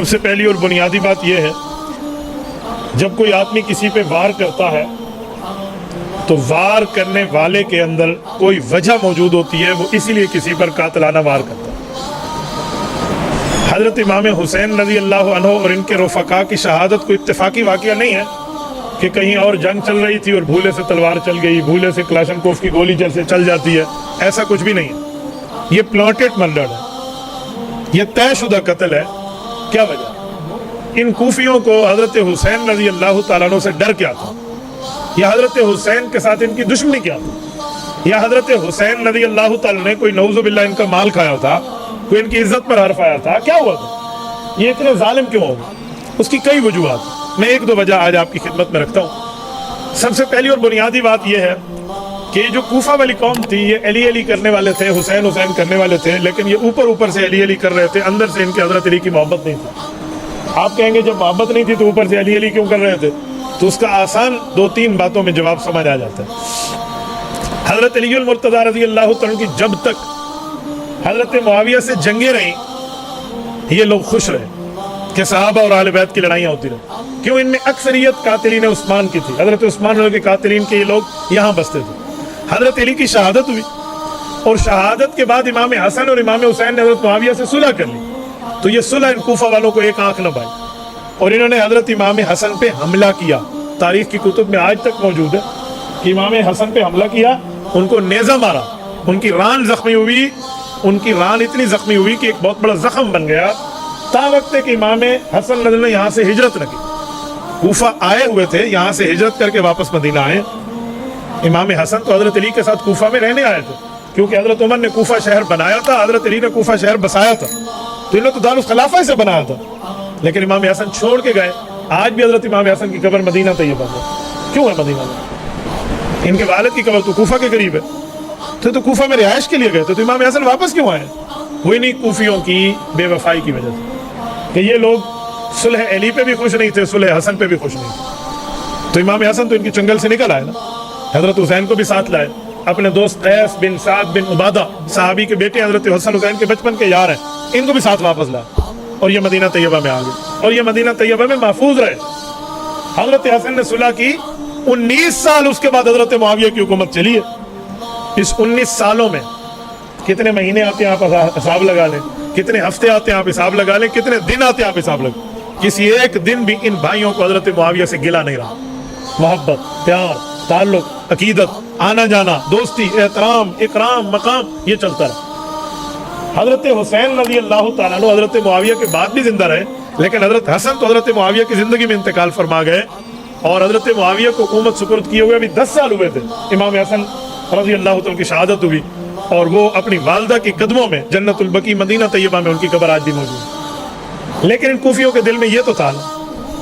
سب سے پہلی اور بنیادی بات یہ ہے، جب کوئی آدمی کسی پہ وار کرتا ہے تو وار کرنے والے کے اندر کوئی وجہ موجود ہوتی ہے، وہ اسی لیے کسی پر قاتلانہ وار کرتا ہے۔ حضرت امام حسین رضی اللہ عنہ اور ان کے رفقا کی شہادت کوئی اتفاقی واقعہ نہیں ہے کہ کہیں اور جنگ چل رہی تھی اور بھولے سے تلوار چل گئی، بھولے سے کلاشنکوف کی گولی چل جاتی ہے، ایسا کچھ بھی نہیں ہے۔ یہ پلاٹڈ مرڈر ہے، یہ طے شدہ قتل ہے۔ کیا وجہ؟ ان کوفیوں کو حضرت حسین رضی اللہ تعالیٰ عنہ سے ڈر کیا تھا، یا حضرت حسین کے ساتھ ان کی دشمنی کیا تھی، یا حضرت حسین رضی اللہ تعالیٰ نے کوئی نعوذ باللہ ان کا مال کھایا تھا، کوئی ان کی عزت پر حرف آیا تھا، کیا ہوا تھا؟ یہ اتنے ظالم کیوں ہو گئے؟ اس کی کئی وجوہات، میں ایک دو وجہ آج آپ کی خدمت میں رکھتا ہوں۔ سب سے پہلی اور بنیادی بات یہ ہے کہ جو کوفہ والی قوم تھی یہ علی علی کرنے والے تھے، حسین حسین کرنے والے تھے، لیکن یہ اوپر سے علی علی کر رہے تھے، اندر سے ان کے حضرت علی کی محبت نہیں تھی۔ آپ کہیں گے جب محبت نہیں تھی تو اوپر سے علی علی کیوں کر رہے تھے؟ تو اس کا آسان دو تین باتوں میں جواب سمجھ آ جاتا ہے۔ حضرت علی المرتضیٰ رضی اللہ تعالیٰ کی جب تک حضرت معاویہ سے جنگیں رہیں یہ لوگ خوش رہے کہ صحابہ اور اہل بیت کی لڑائیاں ہوتی رہیں، کیوں؟ ان میں اکثریت قاتلین عثمان کی تھی، حضرت عثمان کے قاتلین کے یہ لوگ یہاں بستے تھے۔ حضرت علی کی شہادت ہوئی اور شہادت کے بعد امام حسن اور امام حسین نے حضرت معاویہ سے صلح کر لی، تو یہ صلح ان کوفہ والوں کو ایک آنکھ نہ بھائی، اور انہوں نے حضرت امام حسن پہ حملہ کیا۔ تاریخ کی کتب میں آج تک موجود ہے کہ امام حسن پہ حملہ کیا، ان کو نیزہ مارا، ان کی ران زخمی ہوئی، ان کی ران اتنی زخمی ہوئی کہ ایک بہت بڑا زخم بن گیا، تا وقت کہ امام حسن نے یہاں سے ہجرت نہ کی۔ کوفہ آئے ہوئے تھے، یہاں سے ہجرت کر کے واپس مدینہ آئے۔ امام حسن تو حضرت علی کے ساتھ کوفہ میں رہنے آئے تھے، کیونکہ حضرت عمر نے کوفہ شہر بنایا تھا، حضرت علی نے کوفہ شہر بسایا تھا، تو انہوں نے تو دارالخلافہ سے بنایا تھا، لیکن امام حسن چھوڑ کے گئے۔ آج بھی حضرت امام حسن کی قبر مدینہ طیبہ میں کیوں ہے؟ مدینہ میں ان کے والد کی قبر تو کوفہ کے قریب ہے، تو کوفہ میں رہائش کے لیے گئے تھے، تو امام حسن واپس کیوں آئے؟ وہی نہیں کوفیوں کی بے وفائی کی وجہ سے کہ یہ لوگ صلح علی پہ بھی خوش نہیں تھے، صلح حسن پہ بھی خوش نہیں تھے، تو امام حسن تو ان کی چنگل سے نکل آئے نا۔ حضرت حسین کو بھی ساتھ لائے، اپنے دوست قیس بن سعد بن عبادہ صحابی کے بیٹے حضرت حسن حسین کے بچپن کے یار ہیں، ان کو بھی ساتھ واپس لائے اور یہ مدینہ طیبہ میں آ گئے، اور یہ مدینہ طیبہ میں محفوظ رہے۔ حضرت حسن نے صلح کی، 19 سال اس کے بعد حضرت معاویہ کی حکومت چلی ہے۔ اس 19 سالوں میں کتنے مہینے آتے ہیں آپ حساب لگا لیں، کتنے ہفتے آتے ہیں آپ حساب لگا لیں، کتنے دن آتے ہیں آپ حساب لگا لیں، کسی ایک دن بھی ان بھائیوں کو حضرت معاویہ سے گلا نہیں رہا۔ محبت، پیار، تعلق، عقیدت، آنا جانا، دوستی، احترام، اکرام، مقام، یہ چلتا رہا۔ حضرت حسین رضی اللہ تعالیٰ عنہ حضرت معاویہ کے بعد بھی زندہ رہے، لیکن حضرت حسن تو حضرت معاویہ کی زندگی میں انتقال فرما گئے، اور حضرت معاویہ کو حکومت سپرد کیے ہوئے ابھی 10 سال ہوئے تھے۔ امام حسن رضی اللہ تعالیٰ کی شہادت ہوئی، اور وہ اپنی والدہ کے قدموں میں جنت البقیع مدینہ طیبہ میں ان کی قبر آج بھی موجود ہے۔ لیکن ان کوفیوں کے دل میں یہ تو تھا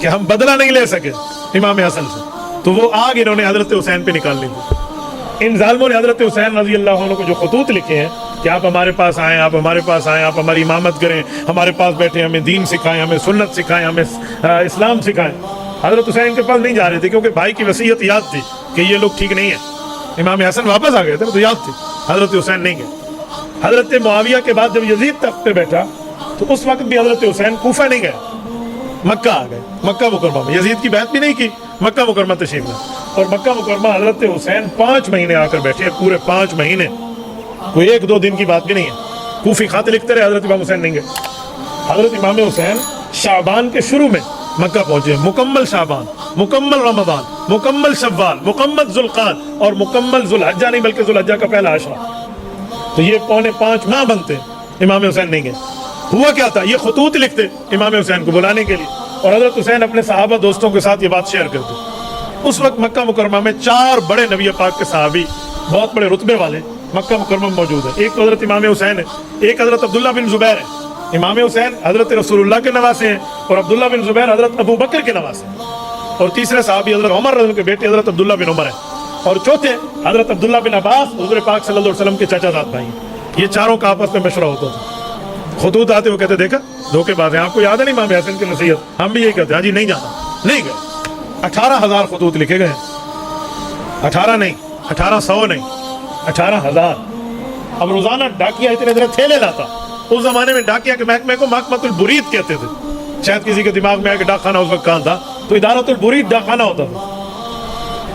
کہ ہم بدلہ نہیں لے سکے امام حسن سے، تو وہ آگ انہوں نے حضرت حسین پہ نکال لی تھی۔ ان ظالموں نے حضرت حسین رضی اللہ عنہ کو جو خطوط لکھے ہیں کہ آپ ہمارے پاس آئیں، آپ ہمارے پاس آئیں، آپ ہماری امامت کریں، ہمارے پاس بیٹھیں، ہمیں دین سکھائیں، ہمیں سنت سکھائیں، ہمیں اسلام سکھائیں۔ حضرت حسین کے پاس نہیں جا رہے تھے کیونکہ بھائی کی وصیت یاد تھی کہ یہ لوگ ٹھیک نہیں ہیں۔ امام حسن واپس آ گئے تھے تو یاد تھی، حضرت حسین نہیں گئے۔ حضرت معاویہ کے بعد جب یزید تخت پہ بیٹھا تو اس وقت بھی حضرت حسین کوفہ نہیں گئے، مکہ آ گئے، مکہ مکرمہ میں۔ یزید کی بیعت بھی نہیں کی، مکہ مکرمہ تشریف لائے، اور مکہ مکرمہ حضرت حسین 5 مہینے آ کر بیٹھے، پورے 5 مہینے، کوئی 1-2 دن کی بات بھی نہیں ہے۔ کوفی خط لکھتے رہے، حضرت امام حسین نہیں گئے۔ حضرت امام حسین شعبان کے شروع میں مکہ پہنچے، مکمل شعبان، مکمل رمضان، مکمل شوال، مکمل ذوالقعدہ اور مکمل ذوالحجہ نہیں بلکہ ذوالحجہ کا پہلا عشرہ، تو یہ 4.5 ماہ بنتے، امام حسین نہیں گئے۔ ہوا کیا تھا؟ یہ خطوط لکھتے امام حسین کو بلانے کے لیے، اور حضرت حسین اپنے صحابہ دوستوں کے ساتھ یہ بات شیئر کرتے۔ اس وقت مکہ مکرمہ میں 4 بڑے نبی پاک کے صحابی، بہت بڑے رتبے والے مکہ مکرمہ میں موجود ہیں۔ ایک تو حضرت امام حسین ہے، ایک حضرت عبداللہ بن زبیر ہے۔ امام حسین حضرت رسول اللہ کے نواسے ہیں، اور عبداللہ بن زبیر حضرت ابو بکر کے نواسے ہیں، اور تیسرے صحابی حضرت عمر رضی اللہ کے بیٹے حضرت عبداللہ بن عمر ہیں، اور چوتھے حضرت عبداللہ بن عباس حضور پاک صلی اللہ علیہ وسلم کے چچا زاد بھائی ہیں۔ یہ چاروں کا آپس میں مشورہ ہوتا تھا۔ خطوط آتے وہ کہتے دیکھا دھوکے باز ہیں، آپ کو یاد ہے نہیں امام حسن کی نصیحت؟ ہم بھی یہی کہتے ہیں، ہاں جی نہیں جانا، نہیں گئے۔ 18,000 خطوط لکھے گئے، 18 نہیں، 1800 نہیں، 18,000۔ اب روزانہ ڈاکیا اتنے تھیلے لاتا۔ اس زمانے میں ڈاکیا کے محکمے کو محکمۃ البرید کہتے تھے، शायद किसी के दिमाग में आया कि डाक खाना उस वक्त कहाँ था, तो इदारतुल बुरीद डाक खाना होता था।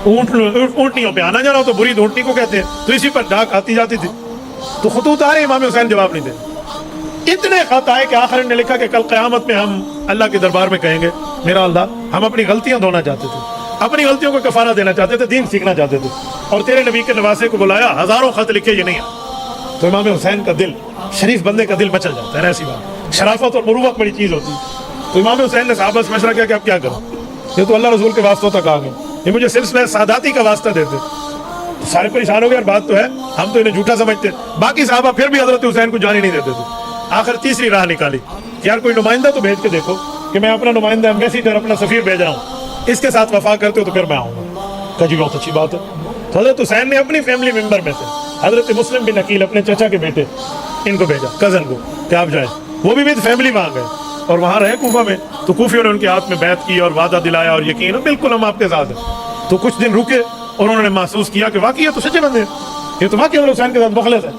ऊँटनियों पे आना जाना हो तो बुरीद ऊँटनी को कहते हैं, तो इसी पर डाक आती जाती थी। तो खतूत आ रहे, इमाम हुसैन जवाब नहीं दे। इतने खत आए कि आखिर ने लिखा कि कल क़यामत में हम अल्लाह के दरबार में कहेंगे, मेरा अल्लाह हम अपनी गलतियां धोना चाहते थे, अपनी गलतियों को कफारा देना चाहते थे, दीन सीखना चाहते थे, और तेरे नबी के नवासे को बुलाया, हजारों खत लिखे, ये नहीं आया। तो इमाम हुसैन का दिल, शरीफ बंदे का दिल मचल जाता है। ऐसी बात, शराफत और मुरूवत बड़ी चीज़ होती है। तो इमाम हुसैन ने साहबा से मशवरा किया कि अब क्या करूं, ये तो अल्लाह रसूल के वास्तों तक आ गए, ये मुझे सिलसिला सादाती का वास्ता देते। तो सारे परेशान हो गए, और बात तो है हम तो इन्हें झूठा समझते। बाकी साहबा फिर भी हजरत हुसैन को जाने नहीं देते थे। आखिर तीसरी राह निकाली कि यार कोई नुमाइंदा तो भेज के देखो कि मैं अपना नुमाइंदा एम्बेसडर, अपना सफीर भेज रहा हूँ, इसके साथ वफा करते हो तो फिर मैं आऊँगा। कहा जी बहुत अच्छी बात है। तो हजरत हुसैन ने अपनी फैमिली मेंबर में से हजरत मुस्लिम बिन अकील, अपने चचा के बेटे, इनको भेजा, कजन को, कि आप जाए। वो भी विद फैमिली वहाँ गए और वहाँ रहे कूफा में। तो कूफियों ने उनके हाथ में बैत की और वादा दिलाया और यकीन बिल्कुल हम आपके साथ हैं। तो कुछ दिन रुके और उन्होंने महसूस किया कि वाकई ये तो सच्चे बंदे हैं, ये तो वाकई हुसैन के साथ मुखलिस है।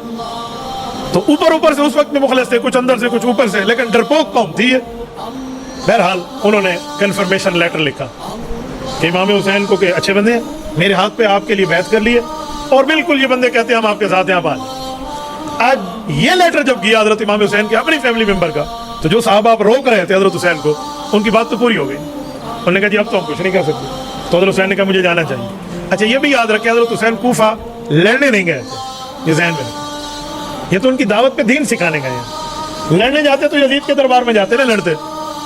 तो ऊपर से उस वक्त में मुखलिस थे, कुछ अंदर से कुछ ऊपर से, लेकिन डरपोक कौम थी ये। बहरहाल उन्होंने कन्फर्मेशन लेटर लिखा कि इमाम हुसैन को के अच्छे बंदे हैं, मेरे हाथ पे आपके लिए बैत कर लिए, और बिल्कुल ये बंदे कहते हैं हम आपके साथ हैं, आप आज ये लेटर जब गया हजरत इमाम हुसैन के अपनी फैमिली मेंबर का, तो जो साहब आप रोक रहे थे हजरत हुसैन को, उनकी बात तो पूरी हो गई। उन्होंने कहा जी अब तो हम कुछ नहीं कर सकते। तो हजरत हुसैन ने कहा मुझे जाना चाहिए। अच्छा ये भी याद रखें, हजरत हुसैन कूफा लड़ने नहीं गए थे, ये ज़हन में, ये तो उनकी दावत पे दीन सिखाने गए हैं। लड़ने जाते तो यजीद के दरबार में जाते ना लड़ते।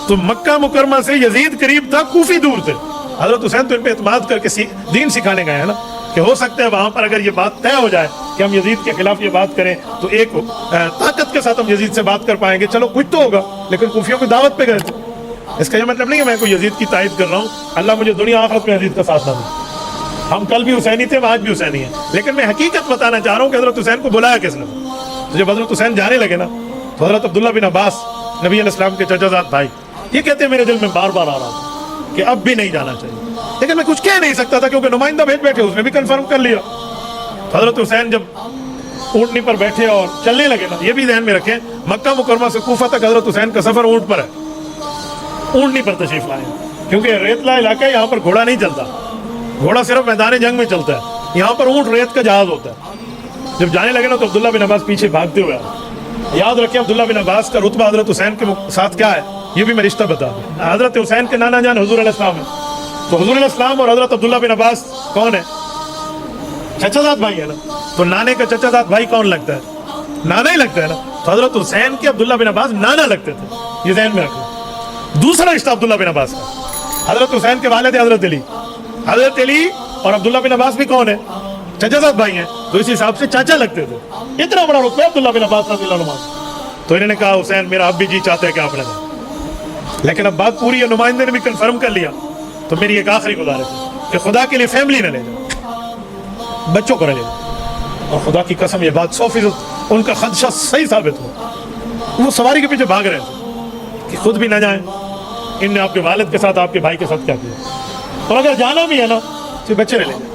तो मक्का मुकरमा से यजीद करीब था, कूफी दूर थे। हजरत हुसैन तो इन पे एतमाद करके दीन सिखाने गए हैं ना, कि हो सकता है वहां पर अगर ये बात तय हो जाए कि हम यजीद के खिलाफ ये बात करें तो एक ताकत के साथ हम यजीद से बात कर पाएंगे, चलो कुछ तो होगा। लेकिन कूफियों की दावत पे गए थे। इसका ये मतलब नहीं है मैं कोई यजीद की तायद कर रहा हूँ, अल्लाह मुझे दुनिया आखिरत में यजीद का साथ ना दे। हम कल भी हुसैनी थे, आज भी हुसैनी है, लेकिन मैं हकीकत बताना चाह रहा हूँ कि हजरत हुसैन को बुलाया किसने। तो जब हजरत हुसैन जाने लगे ना, तो हजरत अब्दुल्ला बिन अब्बास, नबी अलैहिस्सलाम के चचाजाद भाई, ये कहते हैं मेरे दिल में बार बार आ रहा था कि अब भी नहीं जाना चाहिए, लेकिन मैं कुछ कह नहीं सकता था क्योंकि नुमाइंदा भेज बैठे, उसने भी कंफर्म कर लिया। तो हजरत हुसैन जब ऊँटनी पर बैठे और चलने लगे ना, ये भी ध्यान में रखें, मक्का मुकरमा से कूफा तक हजरत हुसैन का सफर ऊँट पर है, ऊँटनी पर तशरीफ लाए, क्योंकि रेतला इलाका है, यहाँ पर घोड़ा नहीं चलता, घोड़ा सिर्फ मैदान जंग में चलता है, यहाँ पर ऊँट रेत का जहाज होता है। जब जाने लगे ना तो अब्दुल्ला बिन अब्बास पीछे भागते हुए आए। याद रखें अब्दुल्ला बिन अब्बास का रुतबा हजरत हुसैन के साथ क्या है, ये भी मैं रिश्ता बता दूं। हजरत हुसैन के नाना जान हुजूर अलैहिस्सलाम है, तो हुजूर अलैहिस्सलाम और हजरत अब्दुल्ला बिन अब्बास कौन है, चचाजाद भाई है ना। तो नाने का चचाजाद भाई कौन लगता है, नाना ही लगता है ना। तो हजरत हुसैन के अब्दुल्ला बिन अब्बास नाना लगते थे, ये ध्यान में रखो। दूसरा रिश्ता अब्दुल्ला बिन अब्बास का, हजरत हुसैन के वालिद हजरत अली, हजरत अली और अब्दुल्ला बिन अब्बास भी कौन है, चचाजाद भाई हैं, तो इस हिसाब से चाचा लगते थे। इतना बड़ा रुतबा अब्दुल्ला बिन अब्बास रज़ियल्लाहु अन्हु। तो इन्होंने कहा हुसैन मेरा अब भी जी चाहता है कि आप लगे, लेकिन अब बात पूरी है, नुमाइंदे ने भी कंफर्म कर लिया। तो मेरी एक आखिरी गुजारिश है कि खुदा के लिए फैमिली न ले जाओ, बच्चों को न ले जाओ। और खुदा की कसम ये बात 100% उनका खदशा सही साबित हुआ। वो सवारी के पीछे भाग रहे थे कि खुद भी ना जाए, इनने आपके वालिद के साथ आपके भाई के साथ क्या किया, और अगर जाना भी है ना तो बच्चे ने ले जाए।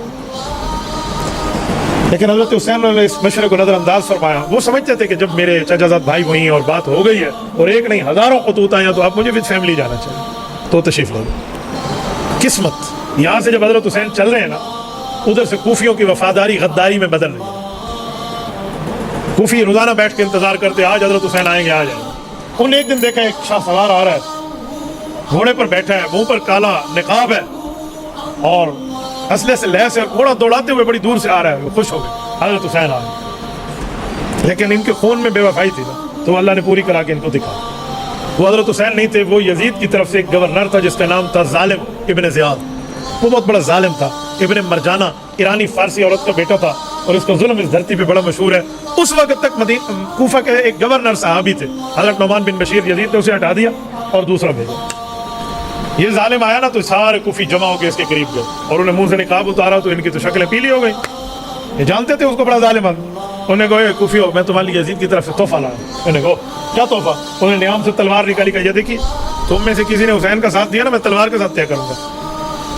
लेकिन हजरत हुसैन ने इस मशवरे को नजरअंदाज फरमाया। वो समझते थे कि जब मेरे चचाजाद भाई वहीं और बात हो गई है और एक नहीं हजारों खतूत आए, तो आप मुझे विद फैमिली जाना चाहिए, तो तशरीफ लो। किस्मत यहाँ से जब हजरत हुसैन चल रहे हैं ना, उधर से कूफियों की वफादारी गद्दारी में बदल रही है। कूफी रोजाना बैठ के इंतजार करते आज हजरत हुसैन आएंगे, आ जाएंगे। उन्हें एक दिन देखा एक शाह सवार आ रहा है, घोड़े पर बैठा है, मुंह पर काला निकाब है और असले से लहस है, घोड़ा दौड़ाते हुए बड़ी दूर से आ रहा है। वो खुश हो गए, हजरत हुसैन आ गए। लेकिन इनके खून में बेवफाई थी ना, तो अल्लाह ने पूरी करा के इनको दिखा। वो हजरत हुसैन नहीं थे, वो यजीद की तरफ से एक गवर्नर था जिसका नाम था जालिम इब्न ज़ियाद। वो बहुत बड़ा जालिम था। इब्न मरजाना ईरानी फारसी औरत का बेटा था और इसका जुल्म इस धरती पे बड़ा मशहूर है। उस वक्त तक कूफा के एक गवर्नर साहबी थे, हजरत नौमान बिन बशीर, यजीद ने उसे हटा दिया और दूसरा भेजा। ये जालिम आया ना तो सारे कूफी जमा होकर इसके करीब गए और उन्हें मुंह से निकाब उतारा तो इनकी तो शक्लें पीली हो गई। ये जानते थे उसको बड़ा जालिम। उन्हें कहो कूफी हो, मैं तुम्हारे लिए यजीद की तरफ से तोहफा लाया। उन्हें कहो क्या तोहफा? उन्हें नियाम से तलवार निकाली, का ये देखिए तुम में से किसी ने हुसैन का साथ दिया ना, मैं तलवार के साथ तय करूंगा।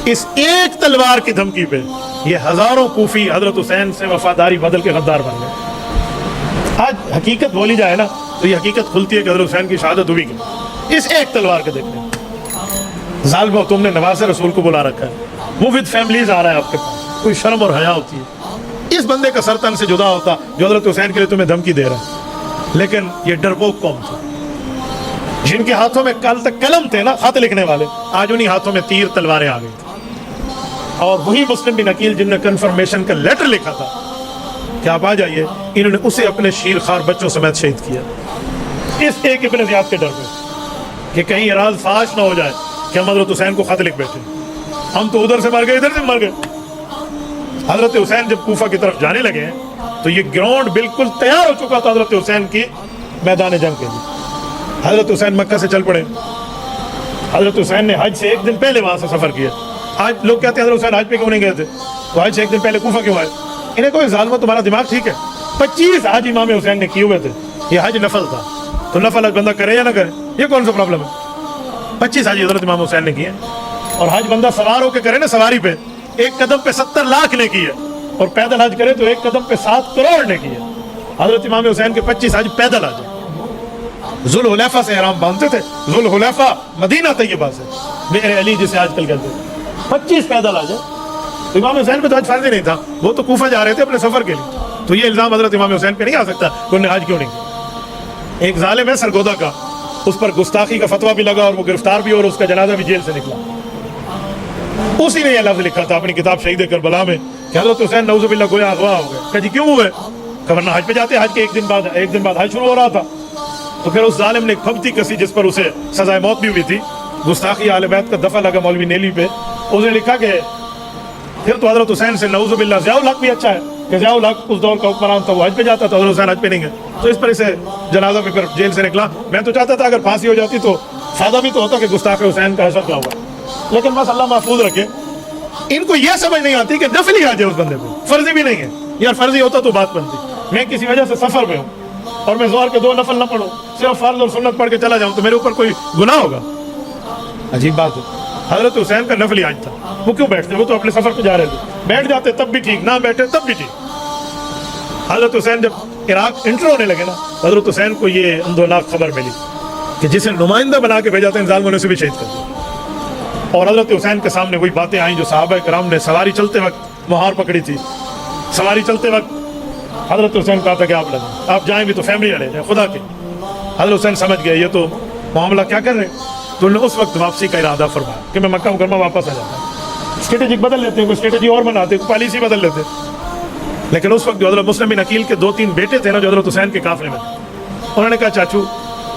इस एक तलवार की धमकी पे ये हजारों कूफी हजरत हुसैन से वफादारी बदल के गद्दार बन गए। आज हकीकत बोली जाए ना तो ये हकीकत खुलती है कि हजरत हुसैन की शहादत हुई इस एक तलवार के देखने। ज़ालिमो, तुमने नवाज़ रसूल को बुला रखा है, वो विद फैमिलीज आ रहा है आपके पास, कोई शर्म और हया होती है। इस बंदे का सरतन से जुदा होता जो हज़रत हुसैन के लिए तुम्हें धमकी दे रहा है। लेकिन ये डरपोक कौम थे, जिनके हाथों में कल तक कलम थे ना, खत लिखने वाले, आज उन्हीं हाथों में तीर तलवारें आ गई थी। और वही मुस्लिम बिन अकील जिनने कन्फर्मेशन का लेटर लिखा था कि आप आ जाइए, इन्होंने उसे अपने शीरखार बच्चों समेत शहीद किया, इस एक इब्न ज़ियाद के डर में कि कहीं राज फाश ना हो जाए कि हम हज़रत हुसैन को खत लिख बैठे, हम तो उधर से मर गए इधर से मर गए। हज़रत हुसैन जब कूफा की तरफ जाने लगे तो ये ग्राउंड बिल्कुल तैयार हो चुका था हज़रत हुसैन की मैदान जंग के लिए। हज़रत हुसैन मक्का से चल पड़े। हज़रत हुसैन ने हज से एक दिन पहले वहाँ से सफ़र किया। आज लोग कहते हैं हज़रत हुसैन हज पे क्यों नहीं गए थे, तो हज से एक दिन पहले कूफा क्यों आए? इन्हें कोई ज़ालिम, तुम्हारा दिमाग ठीक है? 25 हज इमाम हुसैन ने किए हुए थे, ये हज नफल था, तो नफल हज बंदा करे या ना करे, ये कौन सा प्रॉब्लम है? 25 हज हज़रत इमाम हुसैन ने किए, और हज बंदा सवार होकर करे ना, सवारी पे, एक कदम पे 70 लाख ने किए, और पैदल हज करे तो एक कदम पे 7 करोड़ ने किए। हज़रत इमाम हुसैन के 25 हज पैदल हज, जुल हुलैफा से ihram बांधते थे, जुल हुलैफा मदीना तैयबा से, मेरे अली जिसे आजकल कहते हैं, 25 पैदल हज। तो इमाम हुसैन पे तो हज फर्ज ही नहीं था, वो तो कूफा जा रहे थे अपने सफर के लिए, तो ये इल्जाम हज़रत इमाम हुसैन पे नहीं आ सकता कि उन्होंने हज क्यों नहीं किया। एक जालिम है सरगोदा का, उस पर गुस्ताखी का फतवा भी लगा और वो गिरफ्तार भी, और उसका जनाजा भी जेल से निकला। उसी ने यह लफ्ज लिखा था अपनी किताब शहीद करबला में कि हज़रत हुसैन नऊज़ुबिल्लाह गोया अगवा हो गए। कहा जी क्यों हुए? वरना हज पे जाते, हज के एक दिन बाद हज शुरू हो रहा था। तो फिर उस जालिम ने एक फब्ती कसी जिस पर उसे सजाए मौत भी हुई थी, गुस्ताखी आले बैत का दफा लगा मौलवी नेली पे, उसने लिखा कि फिर तो हज़रत हुसैन से नऊज़ुबिल्लाह ज़ियाउल हक भी अच्छा है कि ज़ियाउल हक उस दौर का हुक्मरान था, वो हज पे जाता था, हज़रत हुसैन हज पे नहीं गए, तो इस पर इसे जनाजा पे फिर जेल से निकला। मैं तो चाहता था अगर फांसी हो जाती तो फायदा भी तो होता कि गुस्ताख हुसैन का हशर क्या हुआ, लेकिन बस अल्लाह महफूज रखे। इनको यह समझ नहीं आती कि नफली हज है उस बंदे को, फर्जी भी नहीं है। यार फर्जी होता तो बात बनती, मैं किसी वजह से सफर में हूँ और मैं ज़ोहर के 2 नफल ना पढ़ूं, सिर्फ फर्ज और सुन्नत पढ़ के चला जाऊं, तो मेरे ऊपर कोई गुनाह होगा? अजीब बात है। हज़रत हुसैन का नफली हज था, वो क्यों बैठते? वो तो अपने सफर पे जा रहे थे, बैठ जाते तब भी ठीक, ना बैठे तब भी ठीक। हज़रत हुसैन जब इराक इंटर होने लगे ना, हज़रत हुसैन को ये अंदोनाक खबर मिली कि जिसे नुमाइंदा बना के भेजा था इन ज़ालिमों ने, से भी शहीद कर दिया। और हज़रत हुसैन के सामने वही बातें आई जो सहाबा किराम ने सवारी चलते वक्त मुहार पकड़ी थी। सवारी चलते वक्त हज़रत हुसैन कहा था कि आप लगे, आप जाएं भी तो फैमिली अड़े जाए खुदा के। हज़रत हुसैन समझ गए ये तो मामला क्या कर रहे हैं, तो उन्होंने उस वक्त वापसी का इरादा फरमाया कि मैं मक्का मुकरमा वापस आ जाता। स्ट्रेटेजिक बदल लेते हैं, कोई स्ट्रेटेजी और बनाते, कोई पॉलिसी बदल लेते। लेकिन उस वक्त जो हज़रत मुस्लिम बिन अकील के 2-3 बेटे थे ना, जो हज़रत हुसैन के काफिले में, उन्होंने कहा चाचू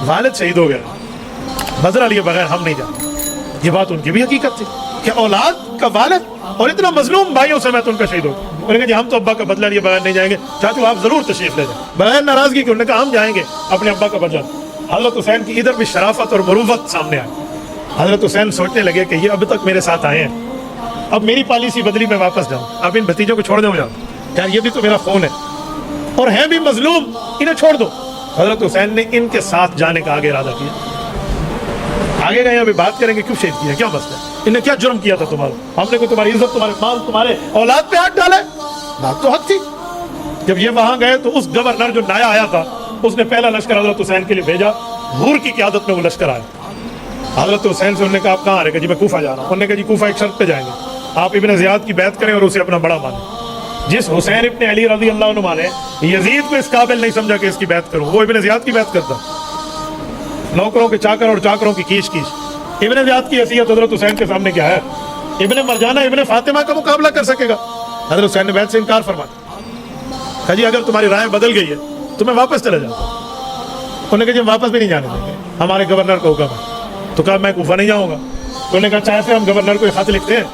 वालिद शहीद हो गया, बदला लिए बगैर हम नहीं जाते। ये बात उनकी भी हकीकत थी कि औलाद का वालिद और इतना मजलूम भाइयों से मैं तो उनका शहीद हो गया। उन्होंने कहा जी हम तो अब्बा का बदला लिए बगैर नहीं जाएंगे, चाचू आप जरूर तशरीफ ले जाए, बगैर नाराजगी के। उन्होंने कहा हम जाएंगे अपने अब्बा का बदला। हज़रत हुसैन की इधर भी शराफत और मरूवत सामने आई। हज़रत हुसैन सोचने लगे कि ये अब तक मेरे साथ आए हैं, अब मेरी पॉलिसी बदली, मैं वापस जाऊँ, अब इन भतीजों को छोड़ दो जाऊँ, यार ये भी तो मेरा खून है और है भी मजलूम, इन्हें छोड़ दो। हज़रत हुसैन ने इनके साथ जाने का आगे इरादा किया। आगे गए अभी बात करेंगे क्यों शहीद किया, क्या मसला है, इन्हें क्या जुर्म किया था तुम्हारा, हमने कोई तुम्हारी इज्जत, तुम्हारे माल, तुम्हारे औलाद पे हाथ डाले, बात तो हक थी। जब ये वहां गए तो उस गवर्नर जो नया आया था, उसने पहला लश्कर हज़रत हुसैन के लिए भेजा। हुर की क़यादत में वो लश्कर आया। हज़रत हुसैन से उन्होंने कहा आप कहाँ आ रहे? जी मैं कूफा जा रहा हूँ। उन्होंने कहा जी कूफा एक शर्त पे जाएंगे, आप इब्न ज़ियाद की बैत करें और उसे अपना बड़ा माने। जिस हुसैन इब्न अली रज़ी अल्लाह अन्हु माने, यजीद को इस काबिल नहीं समझा कि इसकी बैत करूँ, वो इब्न ज़ियाद की बैत करता। नौकरों के चाकर और चाकरों की कीश कीश। इब्न ज़ियाद की हैसियत हज़रत हुसैन के सामने क्या है? इब्न मरजाना इब्न फातिमा का मुकाबला कर सकेगा? हज़रत हुसैन ने बैत से इनकार फरमाया। कहा जी अगर तुम्हारी राय बदल गई है तो मैं वापस चला जाऊँ। उन्होंने कहा जी हम वापस भी नहीं जाने देंगे, हमारे गवर्नर का हुक्म है। तो कहा मैं कूफा नहीं जाऊँगा। तो उन्होंने कहा चाहे से हम गवर्नर को खत लिखते हैं,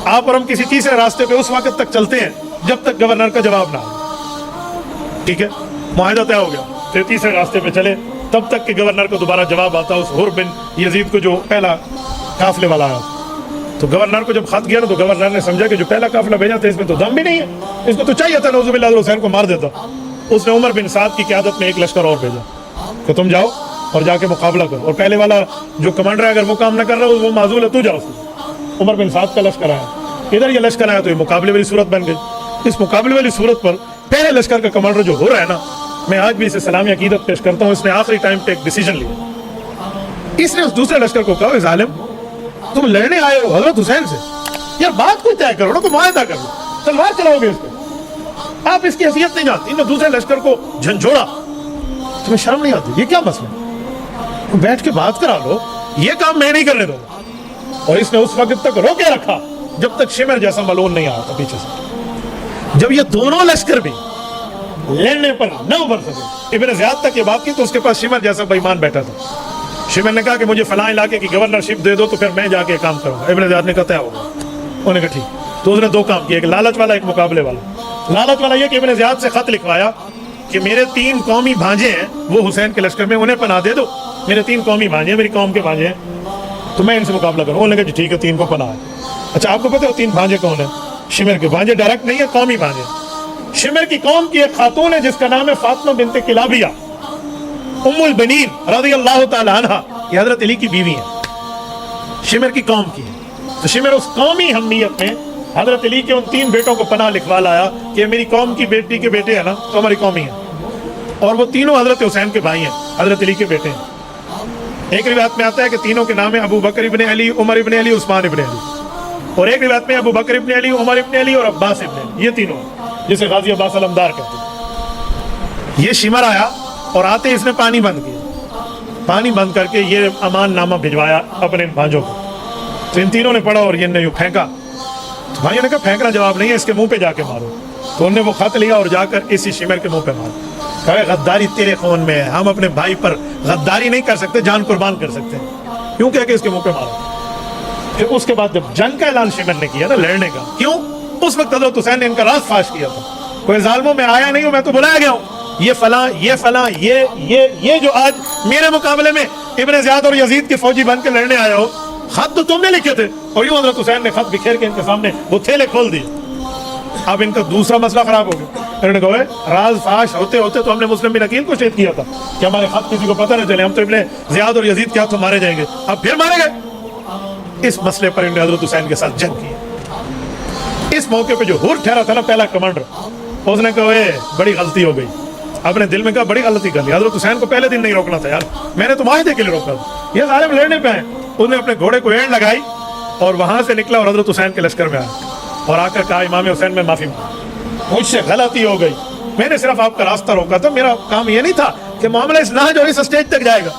आप और हम किसी तीसरे रास्ते पे उस वक्त तक चलते हैं जब तक गवर्नर का जवाब ना हो। ठीक है, मुआहिदा तय हो गया। फिर तीसरे रास्ते पे चले तब तक कि गवर्नर को दोबारा जवाब आता उस हुर बिन यजीद को जो पहला काफिले वाला आया। तो गवर्नर को जब खत गया ना, तो गवर्नर ने समझा कि जो पहला काफिला भेजा था इसमें तो दम भी नहीं है, इसको तो चाहिए था नऊज़ुबिल्लाह हुसैन को मार देता। उसने उमर बिन साद की क़यादत में एक लश्कर और भेजा कि तुम जाओ और जाके मुकाबला करो, और पहले वाला जो कमांडर है अगर वो काम न कर रहा हो वो माजूल है, तू जाओ। उमर बिन साद का लश्कर आया, इधर ये लश्कर आया तो ये मुकाबले वाली सूरत बन गई। इस मुकाबले वाली सूरत पर पहले लश्कर का कमांडर जो हो रहा है ना, मैं आज भी इसे सलामी अकीदत पेश करता हूँ, इसने आखिरी टाइम पे एक डिसीजन लिया। इसने उस दूसरे लश्कर को कहा ज़ालिम तुम लड़ने आए हो हजरत हुसैन से, यार बात कोई तय करो ना, कोई मुआहदा करो, तलवार चलाओगे इस पे, आप इसकी हैसियत नहीं जानती, इन्होंने दूसरे लश्कर को झंझोड़ा, तुम्हें शर्म नहीं आती? ये क्या मसला, बैठ के बात करा लो, ये काम मैं नहीं करने दूंगा। और इसने उस वक्त तक रोके रखा जब तक शिमर जैसा मलून नहीं आया था पीछे से। जब ये दोनों लश्कर भी लड़ने पर न उभर सके, इब्न ज़ियाद तक ये बात की तो उसके पास शिमर जैसा बेईमान बैठा था। शिमर ने कहा कि मुझे फलां इलाके की गवर्नरशिप दे दो तो फिर मैं जाके काम करूंगा। इब्न ज़ियाद ने कहा तय होगा। उन्होंने कहा ठीक। तो उसने दो काम किए, एक लालच वाला, एक मुकाबले वाला। लालच वाला ये कि इब्न ज़ियाद से खत लिखवाया कि मेरे 3 कौमी भांजे हैं वो हुसैन के लश्कर में, उन्हें पनाह दे दो, मेरे 3 कौमी भांजे, मेरी कौम के भांजे हैं, तो मैं इनसे मुकाबला करूँ। उन्होंने कहा ठीक है, 3 को पनाह है। अच्छा आपको पता है 3 भांजे कौन है? शिमर के भांजे डायरेक्ट नहीं है, कौमी भांजे। शिमर की कौम की एक खातून है जिसका नाम है फातिमा बिनते किलाबिया, उम्मुल बनीन रज़ियल्लाहु ताला अन्हा, ये हजरत अली की बीवी है, शिमर की कौम की है। तो शिमर उस कौमी हमीयत में हजरत अली के उन 3 बेटों को पनाह लिखवा लाया कि मेरी कौम की बेटी के बेटे हैं ना तो हमारी कौमी है, और वो तीनों हजरत हुसैन के भाई हैं, हजरत अली के बेटे हैं। एक रिवायत में आता है कि तीनों के नाम है अबू बकर इब्ने अली, उमर इब्ने अली, उस्मान इब्ने अली, और एक रिवायत में अबू बकर इब्ने अली, उमर इब्ने अली और अब्बास इब्ने अली, ये तीनों जिसे गाजी अब्बास अलमदार कहते हैं। ये शिमर आया और आते इसने पानी बंद किया, पानी बंद करके ये अमान नामा भिजवाया अपने भांजों को। तो इन तीनों ने पढ़ा और ये ने फेंका, तो भाइयों ने कहा फेंकना जवाब नहीं है, इसके मुंह पे जाके मारो। तो उन्होंने वो खत लिया और जाकर इसी शिमर के मुंह पे मारा। कहा गद्दारी तेरे खून में है, हम अपने भाई पर गद्दारी नहीं कर सकते, जान कुर्बान कर सकते हैं, क्यों कह के इसके मुंह पे मारा। फिर उसके बाद जब जंग का ऐलान शिमर ने किया ना लड़ने का, क्यों? उस वक्त हज़रत हुसैन ने इनका राज फाश किया था, कोई जालिमों में आया नहीं हूं, मैं तो बुलाया गया हूं, ये फलां ये जो आज मेरे मुकाबले में इब्न ज़ियाद और यजीद के फौजी बन के लड़ने आया हो, खत तो तुमने लिखे थे। और यूं हज़रत हुसैन ने खत बिखेर के इनके सामने वो थैले खोल दिए। अब इनका दूसरा मसला खराब हो गया। इन्होंने कहा राज फाश होते होते तो हमने मुस्लिम बिन अकील को शहीद किया था कि हमारे खत किसी को पता न चले, हम तो इब्न ज़ियाद और यजीद के हाथों मारे जाएंगे, अब फिर मारे गए। इस मसले पर इन्होंने हज़रत हुसैन के साथ जंग की। इस मौके पे जो हुर ठहरा था ना पहला कमांडर, उसने कहा बड़ी गलती हो गई, अपने दिल में कहा बड़ी गलती कर ली, हज़रत हुसैन को पहले दिन नहीं रोकना था यार, मैंने तो माहिदे के लिए रोका था, ये जालिम लड़ने पे आए। उसने अपने घोड़े को एड़ लगाई और वहां से निकला और हज़रत हुसैन के लश्कर में आया और आकर कहा इमाम हुसैन में माफी मांगी, मुझसे गलती हो गई, मैंने सिर्फ आपका रास्ता रोका था, मेरा काम ये नहीं था कि मामला इस नाज और इस स्टेज तक जाएगा।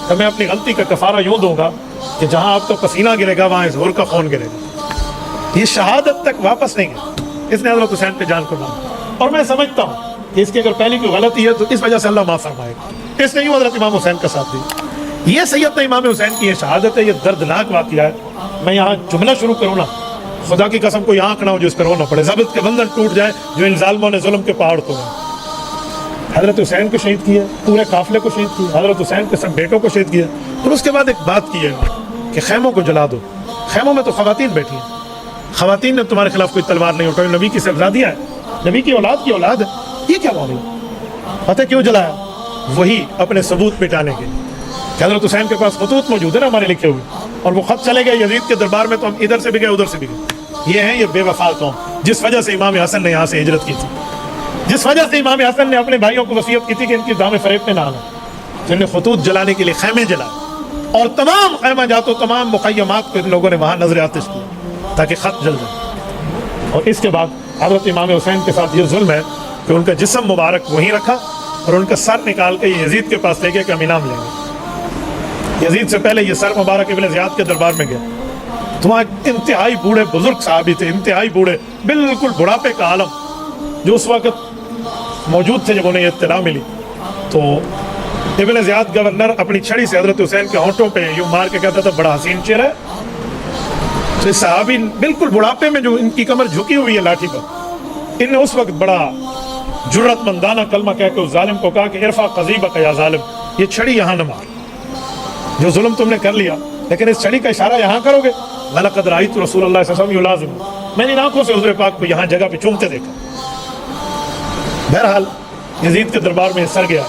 तो मैं अपनी गलती का कफारा यूं दूंगा कि जहां आपका पसीना गिरेगा वहां इस हुर का खून गिरेगा। ये शहादत तक वापस नहीं गया, इसने हज़रत हुसैन पे जान कुर्बान। और मैं समझता हूँ कि इसकी अगर पहली कोई गलती है तो इस वजह से अल्लाह माफ फरमाएगा। इसने यूं हज़रत इमाम हुसैन का साथ दिया। ये सैयदना इमाम हुसैन की ये शहादत है, ये दर्दनाक वाक़या है। मैं यहाँ जुमला शुरू करूँ ना, खुदा की कसम कोई आँख ना हो जो इस पर रोना पड़े, ज़ब्त के बंधन टूट जाए जो इन जालिमों ने जुल्म के पहाड़ तोड़े। हज़रत हुसैन को शहीद किया, पूरे काफिले को शहीद किया, हज़रत हुसैन के सब बेटों को शहीद किया। और उसके बाद एक बात की है कि खैमों को जला दो, खैमों में तो ख़वातीन बैठी हैं, ख़वातीन ने तुम्हारे खिलाफ कोई तलवार नहीं उठाई, नबी की सरदादियाँ है, नबी की औलाद है, ये क्या मामला? पता क्यों जलाया? वही अपने सबूत मिटाने के लिए। हज़रत हुसैन के पास खतूत मौजूद है ना हमारे लिखे हुए, और वो खत चले गए यजीद के दरबार में, तो हम इधर से भी गए उधर से भी गए। ये है ये बेवफा कौम जिस वजह से इमाम हसन ने यहाँ से हिजरत की थी, जिस वजह से इमाम हसन ने अपने भाइयों को वसीयत की थी कि इनकी दाम फरेब में ना आना, तो इन्हें खतूत जलाने के लिए खैमे जलाए और तमाम खैमा जातो तमाम मुक़य्यमात को इन लोगों ने वहाँ नजर आतिश किया ताकि खत जल जाए। और इसके बाद हज़रत इमाम हुसैन के साथ ये जुल्म है कि उनका जिस्म मुबारक वहीं रखा और उनका सर निकाल के यजीद के पास ले गए कि हम इनाम लेंगे। यजीद से पहले ये सर मुबारक इब्न ज़ियाद के दरबार में गया, तो वहाँ इंतहाई बूढ़े बुजुर्ग साहबी थे, इंतहाई बूढ़े, बिल्कुल बुढ़ापे का आलम, जो उस वक्त मौजूद थे जब उन्हें ये इत्तला मिली। तो इब्न ज़ियाद गवर्नर अपनी छड़ी से हज़रत हुसैन के होंठों पे यूँ मार के कहता था बड़ा हसीन चेहरा है। तो साहबी बिल्कुल बुढ़ापे में जो इनकी कमर झुकी हुई है लाठी पर, इनने उस वक्त बड़ा जुर्रतमंदाना कलमा कह के उस जालिम को कहा कि इरफा क़ज़ीबक या जालिम, ये छड़ी यहाँ न मार, जो जुल्म तुमने कर लिया, लेकिन इस छड़ी का इशारा यहाँ करोगे। लक़द राअयतु रसूलल्लाह सल्लल्लाहु अलैहि वसल्लम युलाज़िम, मैंने आंखों से हुज़ूर पाक को यहाँ जगह पे चूमते देखा। बहरहाल यजीद के दरबार में सर गया।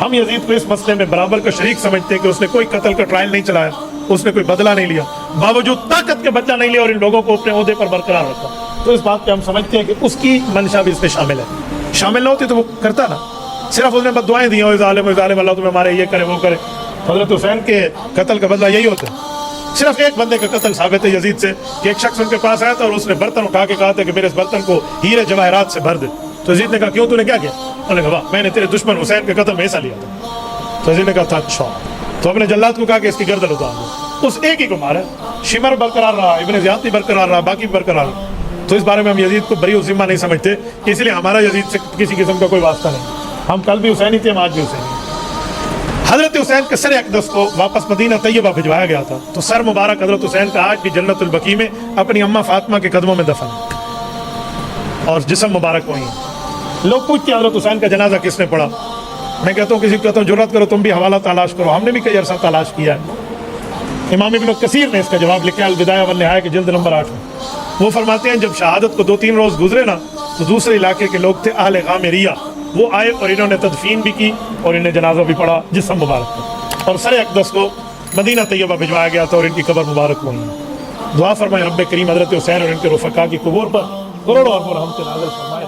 हम यजीद को इस मसले में बराबर का शरीक समझते हैं कि उसने कोई कत्ल का ट्रायल नहीं चलाया, उसने कोई बदला नहीं लिया, बावजूद ताकत के बदला नहीं लिया और इन लोगों को अपने ओहदे पर बरकरार रखा। तो इस बात पे हम समझते हैं कि उसकी मंशा भी इसमें शामिल है। शामिल ना होती तो वो करता ना, सिर्फ उसने बददुआएं दी, अल्लाह तुम्हें मारे, ये करे वो करे। हज़रत हुसैन के कत्ल का बदला यही होता है, सिर्फ एक बंदे का कत्ल साबित है यजीद से कि एक शख्स उनके पास आया था और उसने बर्तन उठा के कहा था कि मेरे इस बर्तन को हीरे जवाहरात से भर दे। तो यजीद ने कहा क्यों, तूने क्या किया? उन्होंने कहा वाह, मैंने तेरे दुश्मन हुसैन के कत्ल में हिस्सा लिया था। तो यजीद ने कहा था अच्छा। तो अपने जल्लाद को कहा कि इसकी गर्दन उतार दो। उस एक ही को मारा। शिमर बरकरार रहा, इब्न ज़ियाद भी बरकरार रहा, बाकी भी बरकरार रहा। तो इस बारे में हम यजीद को बरी ज़िम्मा नहीं समझते, इसलिए हमारा यजीद से किसी किस्म का कोई वास्ता नहीं। हम कल भी हुसैनी थे, हम आज भी हुसैनी। हजरत हुसैन के सर अक़दस को वापस मदीना तैयबा भिजवाया गया था। तो सर मुबारक हजरत हुसैन का आज भी जन्नतुल बकी में अपनी अम्मा फातिमा के कदमों में दफन है और जिस्म मुबारक वहीं है। लोग पूछते हैं हजरत हुसैन का जनाजा किसने पढ़ा? मैं कहता हूँ किसी को कहता हूँ जुर्रत करो तुम भी हवाला तलाश करो, हमने भी कई अरसा तलाश किया है। इमाम इब्न कसीर ने इसका जवाब लिखा है अल-बिदाया वन-निहाया के जिल्द नंबर 8 में। वो फरमाते हैं जब शहादत को 2-3 रोज़ गुजरे ना, तो दूसरे इलाके के लोग थे अहले गामिरिया, वो आए और इन्होंने तदफीन भी की और इन्हें जनाजा भी पढ़ा जिस्म मुबारक का। और सर अक़दस को मदीना तैयबा भिजवाया गया था और इनकी कब्र मुबारक हुई। दुआ फरमाए रब्बे करीम हज़रत हुसैन और इनके रुफ़क़ा की क़ुबूर पर करोड़ों अरबों रहमत नाज़िल फरमाए।